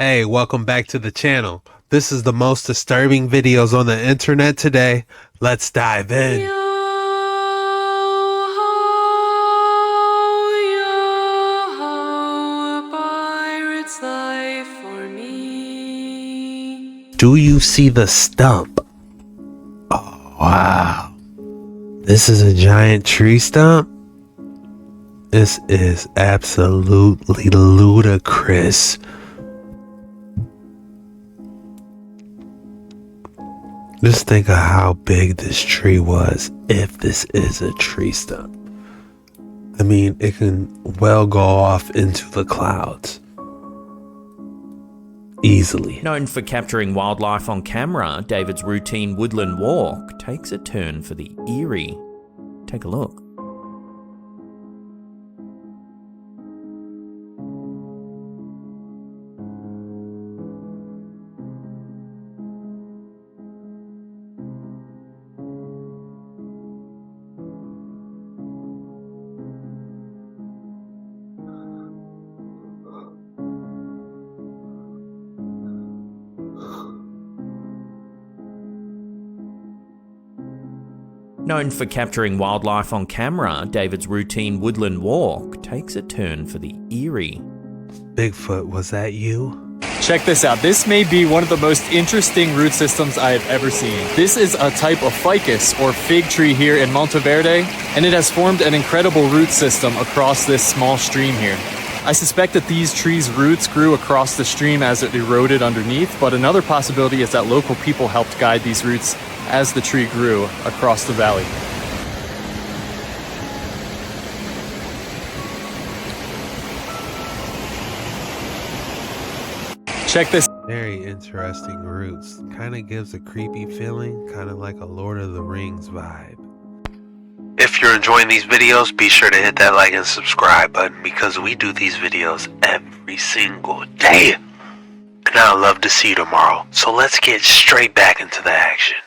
Hey, welcome back to the channel. This is the most disturbing videos on the internet today. Let's dive in. Pirate's life for me. Do you see the stump? Oh, wow. This is a giant tree stump? This is absolutely ludicrous. Just think of how big this tree was if this is a tree stump. I mean, it can well go off into the clouds. Easily. Known for capturing wildlife on camera, David's routine woodland walk takes a turn for the eerie. Take a look. Known for capturing wildlife on camera, David's routine woodland walk takes a turn for the eerie. Bigfoot, was that you? Check this out. This may be one of the most interesting root systems I have ever seen. This is a type of ficus or fig tree here in Monteverde, and it has formed an incredible root system across this small stream here. I suspect that these trees' roots grew across the stream as it eroded underneath, but another possibility is that local people helped guide these roots as the tree grew across the valley. Check this. Very interesting roots. Kind of gives a creepy feeling, kind of like a Lord of the Rings vibe. If you're enjoying these videos, be sure to hit that like and subscribe button because we do these videos every single day. And I'd love to see you tomorrow. So let's get straight back into the action.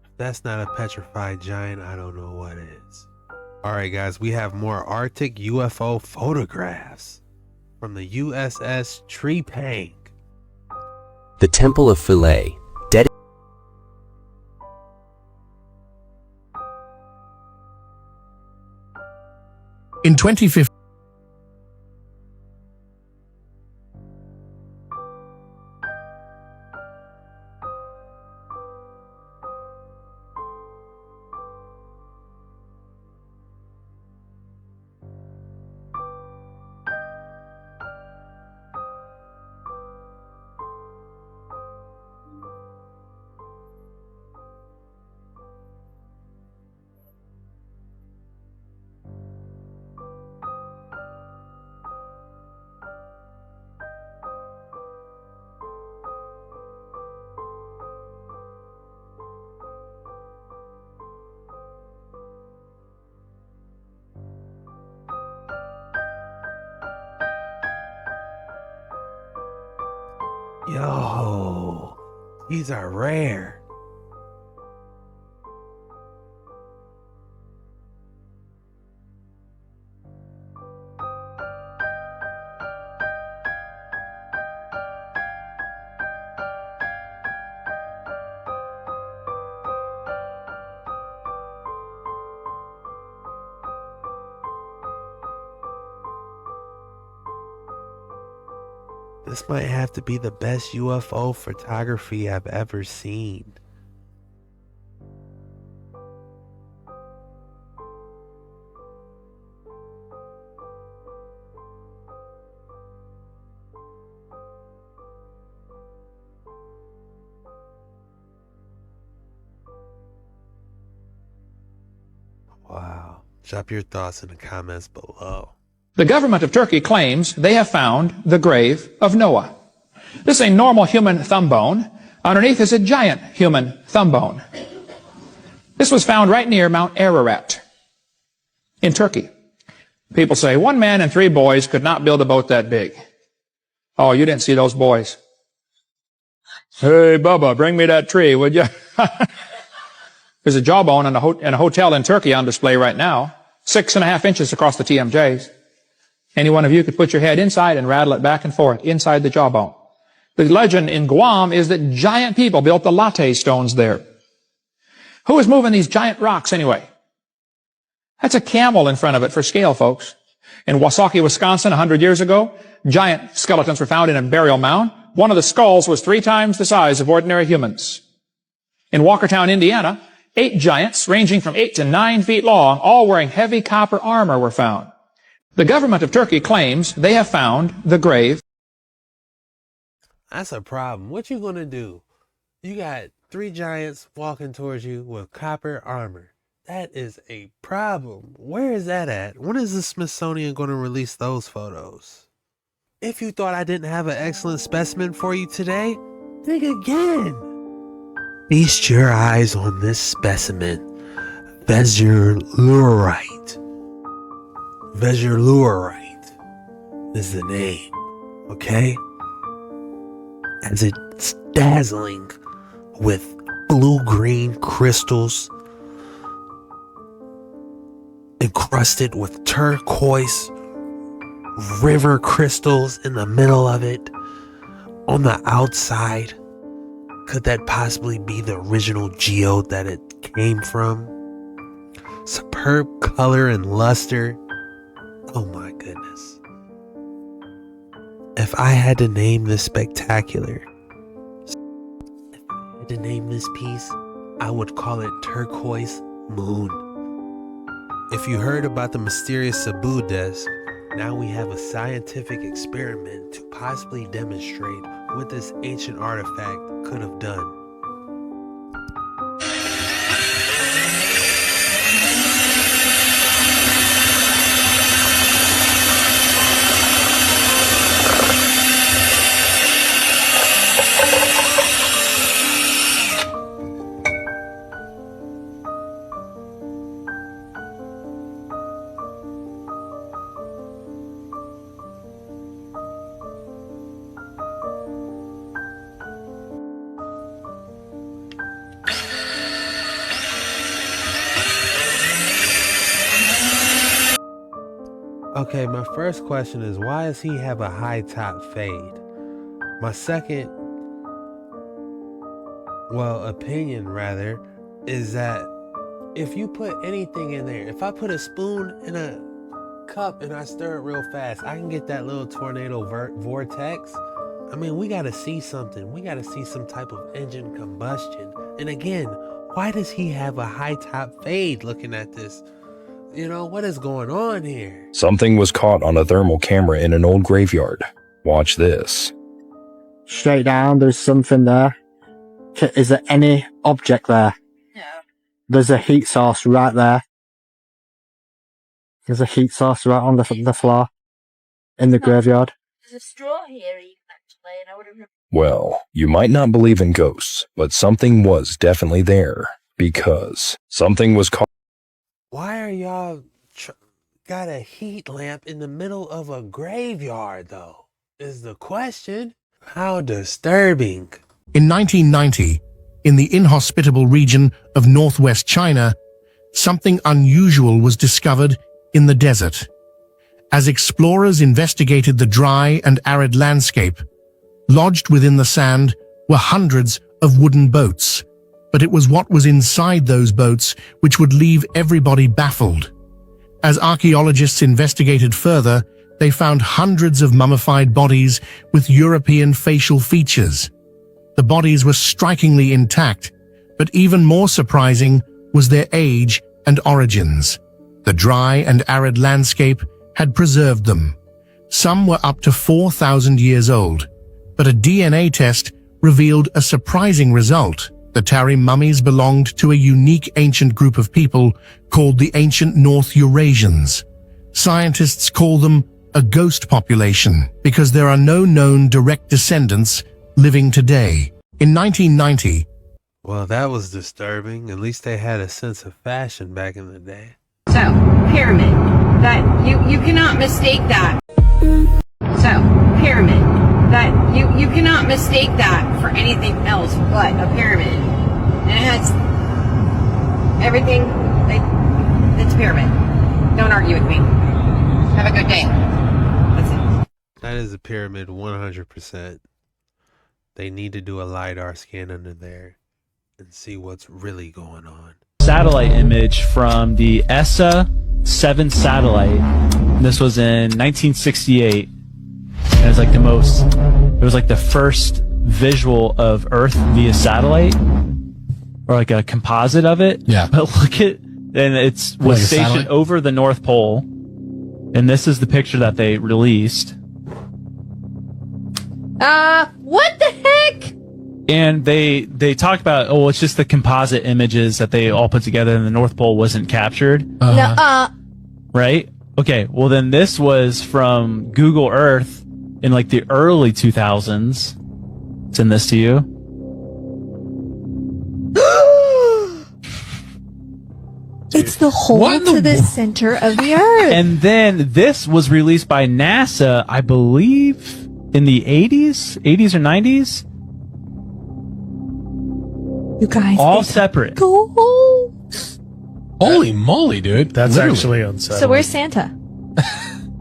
If that's not a petrified giant, I don't know what is. Alright guys, we have more Arctic UFO photographs from the USS Trepang. The Temple of Philae, in 2015. Yo, these are rare. This might have to be the best UFO photography I've ever seen. Wow. Drop your thoughts in the comments below. The government of Turkey claims they have found the grave of Noah. This is a normal human thumb bone. Underneath is a giant human thumb bone. This was found right near Mount Ararat in Turkey. People say, one man and 3 boys could not build a boat that big. Oh, you didn't see those boys. Hey, Bubba, bring me that tree, would you? There's a jawbone in a hotel in Turkey on display right now, 6.5 inches across the TMJs. Any one of you could put your head inside and rattle it back and forth inside the jawbone. The legend in Guam is that giant people built the latte stones there. Who is moving these giant rocks anyway? That's a camel in front of it for scale, folks. In Wasaki, Wisconsin, 100 years ago, giant skeletons were found in a burial mound. One of the skulls was 3 times the size of ordinary humans. In Walkertown, Indiana, 8 giants, ranging from 8 to 9 feet long, all wearing heavy copper armor, were found. The government of Turkey claims they have found the grave. That's a problem. What you gonna do? You got 3 giants walking towards you with copper armor. That is a problem. Where is that at? When is the Smithsonian going to release those photos? If you thought I didn't have an excellent specimen for you today, think again. Feast your eyes on this specimen. Vesurlurite. Vesurlurite is the name, okay? As it's dazzling with blue-green crystals encrusted with turquoise river crystals in the middle of it. On the outside, could that possibly be the original geode that it came from? Superb color and luster. Oh my goodness. If I had to name this spectacular, if I had to name this piece, I would call it Turquoise Moon. If you heard about the mysterious Cebu desk, now we have a scientific experiment to possibly demonstrate what this ancient artifact could have done. Okay, my first question is, why does he have a high top fade? My second, opinion rather, is that if you put anything in there, if I put a spoon in a cup and I stir it real fast, I can get that little tornado vortex. I mean, we gotta see something. We gotta see some type of engine combustion. And again, why does he have a high top fade looking at this? You know, what is going on here? Something was caught on a thermal camera in an old graveyard. Watch this. Straight down, there's something there. Is there any object there? No. There's a heat source right there. There's a heat source right on the floor in the graveyard. There's a straw here, actually, and I would have... Well, you might not believe in ghosts, but something was definitely there, because something was caught. Why are y'all got a heat lamp in the middle of a graveyard, though, is the question. How disturbing. In 1990, in the inhospitable region of northwest China, something unusual was discovered in the desert. As explorers investigated the dry and arid landscape, lodged within the sand were hundreds of wooden boats. But it was what was inside those boats which would leave everybody baffled. As archaeologists investigated further, they found hundreds of mummified bodies with European facial features. The bodies were strikingly intact, but even more surprising was their age and origins. The dry and arid landscape had preserved them. Some were up to 4,000 years old, but a DNA test revealed a surprising result. The Tari mummies belonged to a unique ancient group of people called the Ancient North Eurasians. Scientists call them a ghost population because there are no known direct descendants living today. In 1990, Well, that was disturbing. At least they had a sense of fashion back in the day. So, pyramid. That you cannot mistake that. So, pyramid. That you cannot mistake that for anything else but a pyramid. And it has everything. It's a pyramid. Don't argue with me. Have a good day. That's it. That is a pyramid 100%. They need to do a LiDAR scan under there and see what's really going on. Satellite image from the ESA 7 satellite. This was in 1968. And it's like it was like the first visual of Earth via satellite, or like a composite of it. Yeah. But look at, and was like stationed over the North Pole. And this is the picture that they released. What the heck? And they talked about, it's just the composite images that they all put together, and the North Pole wasn't captured. Right? Okay, well then this was from Google Earth in like the early 2000s. Send this to you. It's the hole to the center of the Earth. And then this was released by NASA, I believe, in the 80s or 90s. You guys. All separate. Go. Holy moly, dude. That's Literally. actually unsettling. So where's Santa?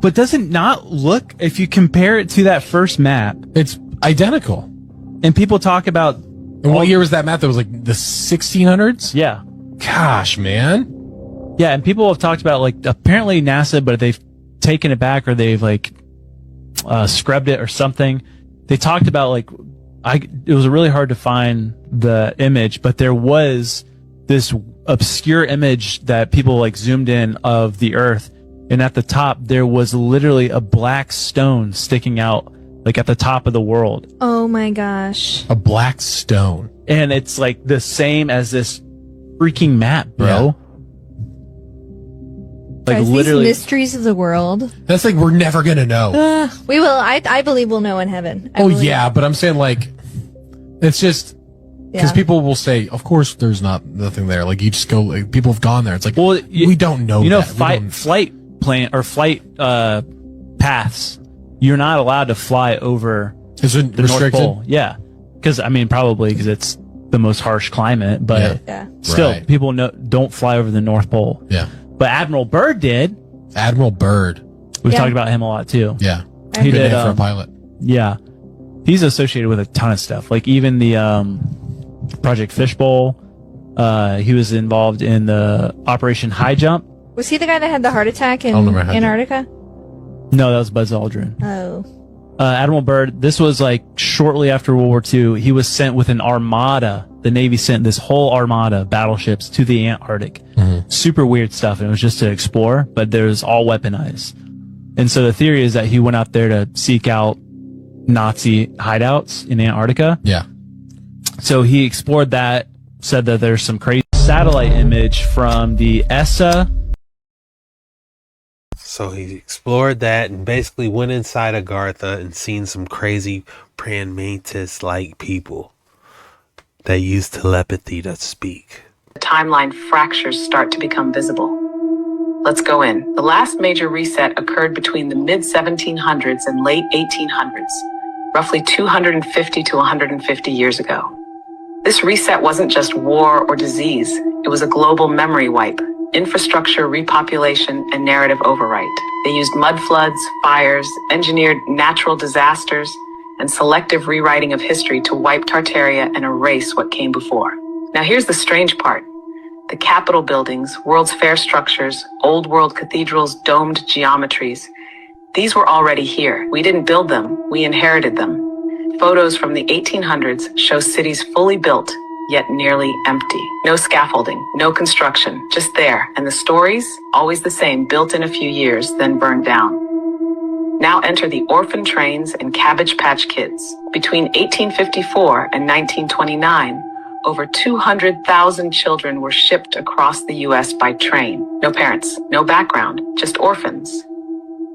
But does it not look, if you compare it to that first map, it's identical. And people talk about... And what year was that map? That was like the 1600s? Yeah. Gosh, man. Yeah, and people have talked about, like, apparently NASA, but they've taken it back or they've, like, scrubbed it or something. They talked about, like, it was really hard to find the image, but there was this obscure image that people, like, zoomed in of the Earth. And at the top, there was literally a black stone sticking out, like, at the top of the world. Oh my gosh. A black stone. And it's, like, the same as this freaking map, bro. Yeah. Like, Guys, literally. these mysteries of the world. That's like we're never going to know. We will. I believe we'll know in heaven. Yeah, but I'm saying, like, it's just... Because people will say, of course, there's nothing there. Like, you just go, like, people have gone there. It's like, we don't know. You know, that. flight paths. You're not allowed to fly over the North Pole. Yeah, because probably because it's the most harsh climate. But still, people don't fly over the North Pole. Yeah, but Admiral Byrd did. Admiral Byrd. We've talked about him a lot too. Yeah, he did for a pilot. Yeah, he's associated with a ton of stuff. Like even the Project Fishbowl. He was involved in the Operation High Jump. Was he the guy that had the heart attack in Antarctica? No, that was Buzz Aldrin. Oh. Admiral Byrd, this was like shortly after World War II. He was sent with an armada. The Navy sent this whole armada of battleships to the Antarctic. Mm-hmm. Super weird stuff. And it was just to explore, but there's all weaponized. And so the theory is that he went out there to seek out Nazi hideouts in Antarctica. Yeah. So he explored that, said that there's some crazy satellite image from the ESA. So he explored that and basically went inside Agartha and seen some crazy praying mantis-like people that use telepathy to speak. The timeline fractures start to become visible. Let's go in. The last major reset occurred between the mid-1700s and late 1800s, roughly 250 to 150 years ago. This reset wasn't just war or disease. It was a global memory wipe. Infrastructure repopulation and narrative overwrite. They used mud floods, fires, engineered natural disasters, and selective rewriting of history to wipe Tartaria and erase what came before. Now here's the strange part. The Capitol buildings, World's Fair structures, old world cathedrals, domed geometries. These were already here. We didn't build them, we inherited them. Photos from the 1800s show cities fully built, yet nearly empty. No scaffolding, no construction, just there. And the stories, always the same, built in a few years, then burned down. Now enter the orphan trains and Cabbage Patch Kids. Between 1854 and 1929, over 200,000 children were shipped across the U.S. by train. No parents, no background, just orphans.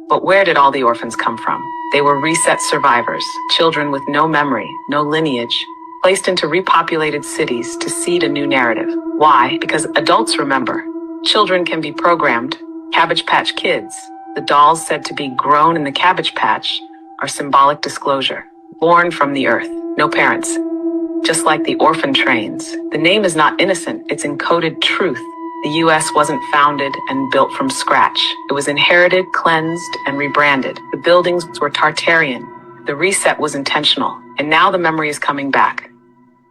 But where did all the orphans come from? They were reset survivors, children with no memory, no lineage, placed into repopulated cities to seed a new narrative. Why? Because adults remember. Children can be programmed. Cabbage Patch Kids, the dolls said to be grown in the Cabbage Patch, are symbolic disclosure. born from the earth, no parents. Just like the orphan trains, the name is not innocent, it's encoded truth. The U.S. wasn't founded and built from scratch. It was inherited, cleansed, and rebranded. The buildings were Tartarian. The reset was intentional. And now the memory is coming back.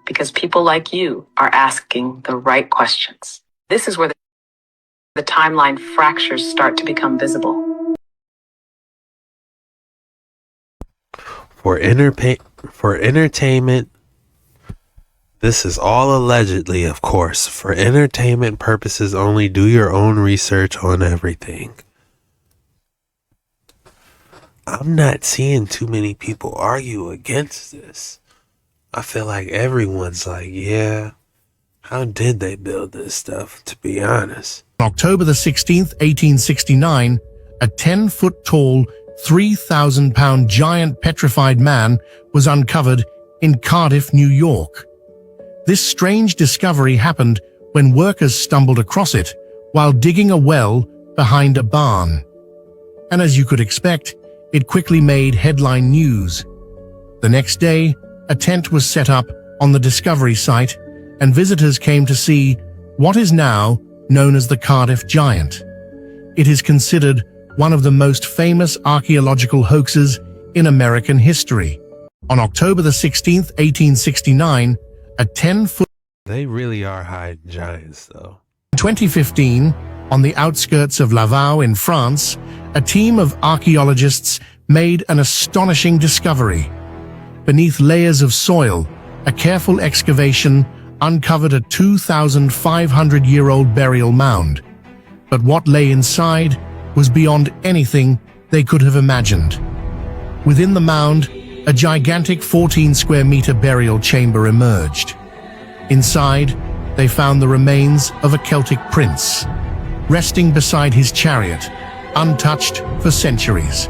Because people like you are asking the right questions. This is where the timeline fractures start to become visible. For entertainment, this is all allegedly, of course. For entertainment purposes only, do your own research on everything. I'm not seeing too many people argue against this. I feel like everyone's like, yeah, how did they build this stuff, to be honest? On October the 16th, 1869, a 10-foot-tall, 3,000-pound giant petrified man was uncovered in Cardiff, New York. This strange discovery happened when workers stumbled across it while digging a well behind a barn. And as you could expect, it quickly made headline news. The next day, a tent was set up on the discovery site, and visitors came to see what is now known as the Cardiff Giant. It is considered one of the most famous archaeological hoaxes in American history. On October the 16th, 1869, a 10-foot... They really are hiding giants, though. In 2015, on the outskirts of Laval in France, a team of archaeologists made an astonishing discovery. Beneath layers of soil, a careful excavation uncovered a 2,500-year-old burial mound. But what lay inside was beyond anything they could have imagined. Within the mound, a gigantic 14-square-meter burial chamber emerged. Inside, they found the remains of a Celtic prince, resting beside his chariot, untouched for centuries.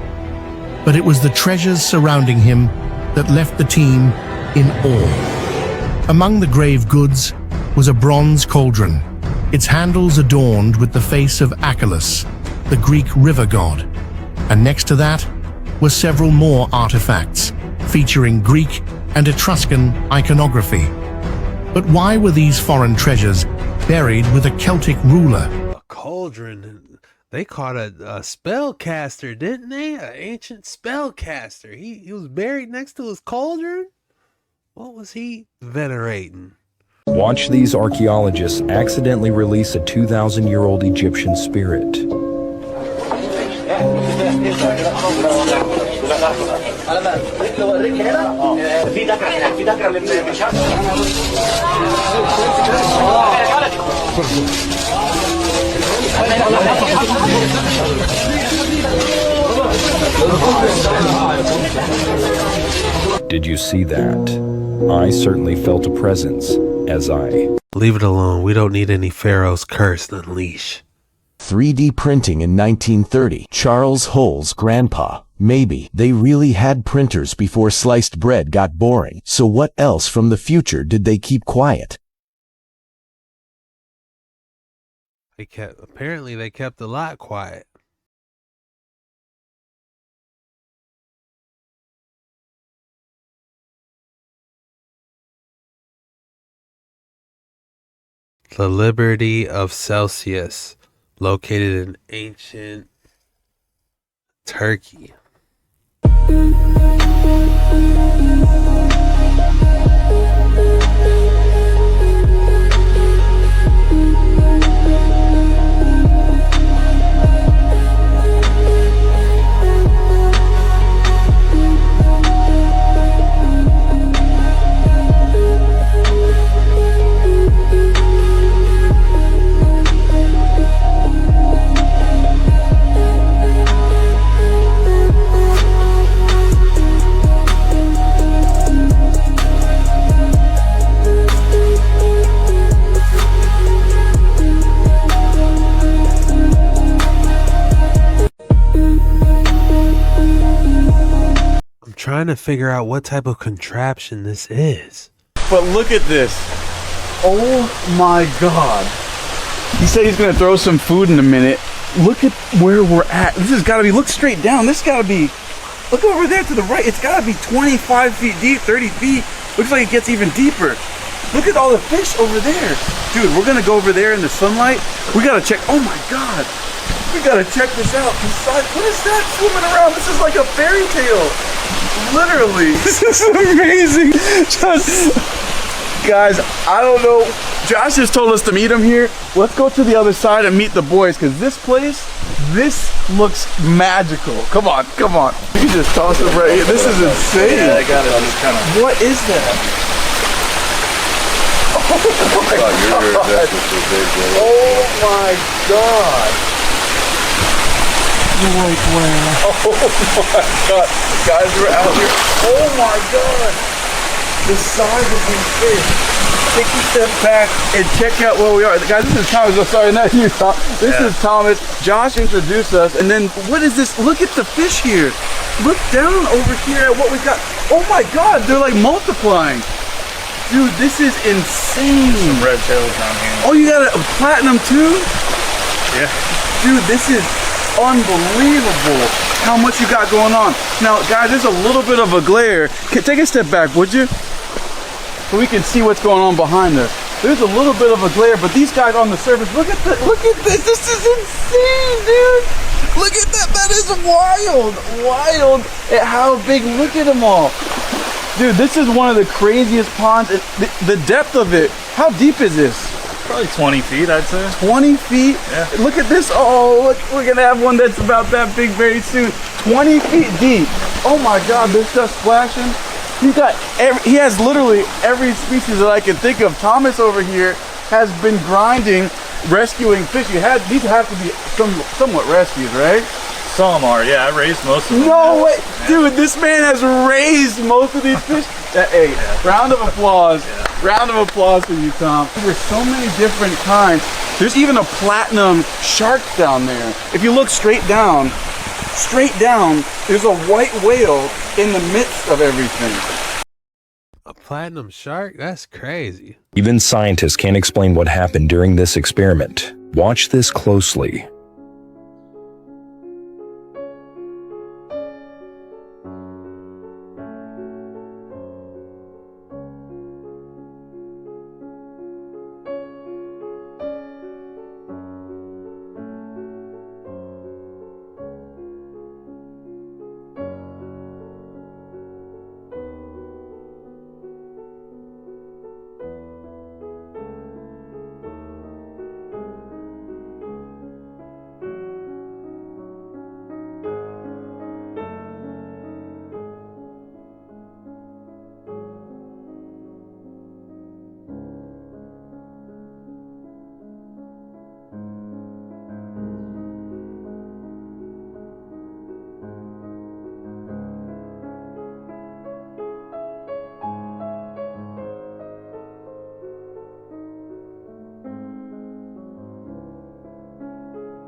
But it was the treasures surrounding him that left the team in awe. Among the grave goods was a bronze cauldron, its handles adorned with the face of Achilles, the Greek river god. And next to that were several more artifacts, featuring Greek and Etruscan iconography. But why were these foreign treasures buried with a Celtic ruler? A cauldron. They caught a spellcaster, didn't they? An ancient spellcaster. He was buried next to his cauldron? What was he venerating? Watch these archaeologists accidentally release a 2,000-year-old Egyptian spirit. Did you see that? I certainly felt a presence as I... Leave it alone. We don't need any Pharaoh's curse to unleash. 3D printing in 1930. Charles Hull's grandpa. Maybe they really had printers before sliced bread got boring. So what else from the future did they keep quiet? Apparently they kept a lot quiet. The Liberty of Celsius, located in ancient Turkey. Trying to figure out what type of contraption this is. But look at this. Oh my god. He said he's gonna throw some food in a minute. Look at where we're at. This has gotta be, look straight down. This gotta be Look over there to the right. It's gotta be 25 feet deep, 30 feet. Looks like it gets even deeper. Look at all the fish over there. Dude, we're gonna go over there in the sunlight. We gotta check, oh my God. We gotta check this out. What is that swimming around? This is like a fairy tale. Literally. This is amazing. Guys, I don't know. Josh just told us to meet him here. Let's go to the other side and meet the boys, because this place, this looks magical. Come on, come on. You can just toss it right here. This is insane. Yeah, I got it. I'm just kind of... What is that? Oh my God. Oh my God. Like where? Oh my God. Guys, we're out here. Oh my God. The size of these fish. Take a step back and check out where we are. Guys, this is Thomas. Oh, sorry, not you, Tom. This is Thomas. Josh introduced us. And then, what is this? Look at the fish here. Look down over here at what we got. Oh my God, they're like multiplying. Dude, this is insane. Some red tails down here. Oh, you got a platinum too? Yeah. Dude, this is unbelievable how much you got going on. Now, guys, there's a little bit of a glare. Take a step back, would you? So we can see what's going on behind us. There's a little bit of a glare, but these guys on the surface, look at this. This is insane, dude. Look at that. That is wild. Wild at how big. Look at them all. Dude, this is one of the craziest ponds. The depth of it. How deep is this? Probably 20 feet, I'd say. 20 feet? Yeah. Look at this. Oh, look, we're going to have one that's about that big very soon. 20 feet deep. Oh my God, there's stuff splashing. He has literally every species that I can think of. Thomas over here has been grinding, rescuing fish. These have to be somewhat rescues, right? Some are, yeah. I raised most of them. No way. Dude, this man has raised most of these fish. Hey, round of applause. Yeah. Round of applause for you, Tom. There's so many different kinds. There's even a platinum shark down there. If you look straight down, there's a white whale in the midst of everything. A platinum shark? That's crazy. Even scientists can't explain what happened during this experiment. Watch this closely.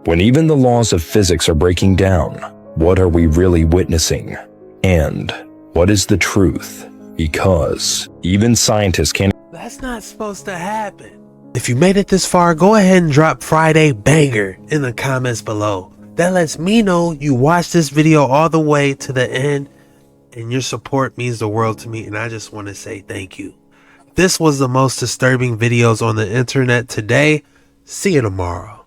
When even the laws of physics are breaking down, what are we really witnessing? And what is the truth? Because even scientists can't... That's not supposed to happen. If you made it this far, go ahead and drop Friday banger in the comments below. That lets me know you watched this video all the way to the end, and your support means the world to me, and I just want to say thank you. This was the most disturbing videos on the internet today. See you tomorrow.